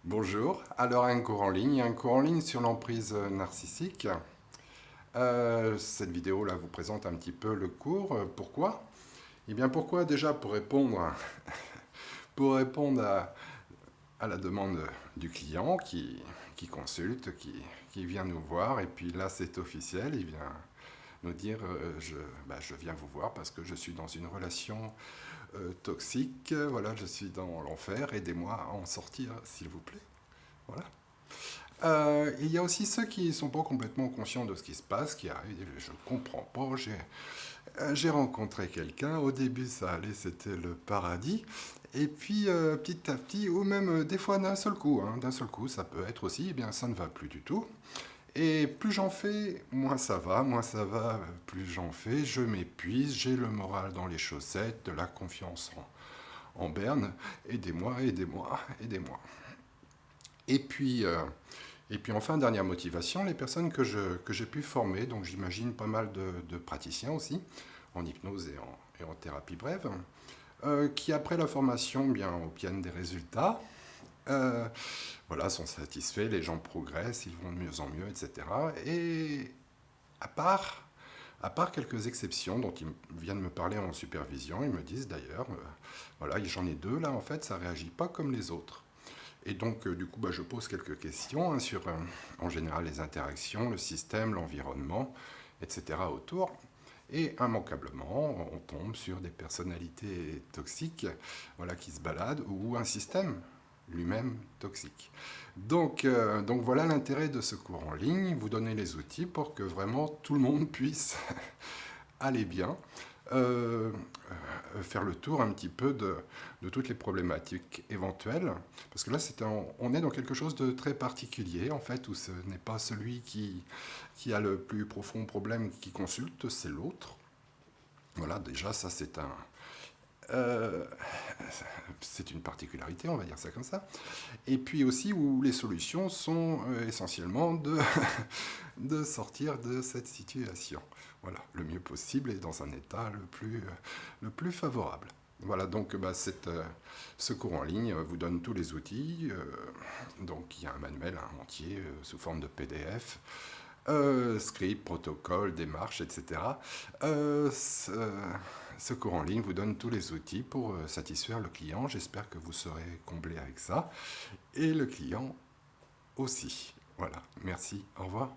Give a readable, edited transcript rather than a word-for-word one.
Bonjour, alors un cours en ligne sur l'emprise narcissique. Cette vidéo-là vous présente un petit peu le cours. Pourquoi? Eh bien pourquoi déjà pour répondre à la demande du client qui consulte, qui vient nous voir, et puis là c'est officiel, il vient nous dire je viens vous voir parce que je suis dans une relation toxique, voilà, je suis dans l'enfer, aidez-moi à en sortir s'il vous plaît. Voilà. Il y a aussi ceux qui ne sont pas complètement conscients de ce qui se passe, qui arrivent et disent je comprends pas, j'ai rencontré quelqu'un, au début ça allait, c'était le paradis, et puis petit à petit, ou même des fois d'un seul coup ça peut être aussi, eh bien ça ne va plus du tout. Et plus j'en fais, moins ça va, plus j'en fais, je m'épuise, j'ai le moral dans les chaussettes, de la confiance en berne, aidez-moi, aidez-moi, aidez-moi. Et puis, euh, et puis enfin, dernière motivation, les personnes que j'ai pu former, donc j'imagine pas mal de praticiens aussi, en hypnose et en thérapie brève, qui après la formation bien, obtiennent des résultats, euh, voilà, sont satisfaits, les gens progressent, ils vont de mieux en mieux, etc. Et à part, à part quelques exceptions dont ils viennent me parler en supervision, ils me disent d'ailleurs, voilà, j'en ai deux là, en fait, ça réagit pas comme les autres. Et donc, du coup, je pose quelques questions hein, sur, en général, les interactions, le système, l'environnement, etc. autour. Et immanquablement, on tombe sur des personnalités toxiques voilà, qui se baladent ou un système lui-même toxique. Donc voilà l'intérêt de ce cours en ligne, vous donner les outils pour que vraiment tout le monde puisse aller bien, euh, faire le tour un petit peu de toutes les problématiques éventuelles. Parce que là, on est dans quelque chose de très particulier, en fait, où ce n'est pas celui qui a le plus profond problème qui consulte, c'est l'autre. Voilà, déjà, ça, euh, c'est une particularité, on va dire ça comme ça. Et puis aussi où les solutions sont essentiellement de sortir de cette situation. Voilà, le mieux possible et dans un état le plus favorable. Voilà, donc ce cours en ligne vous donne tous les outils. Donc il y a un manuel entier sous forme de PDF, script, protocole, démarche, etc. Ce cours en ligne vous donne tous les outils pour satisfaire le client. J'espère que vous serez comblé avec ça. Et le client aussi. Voilà, merci, au revoir.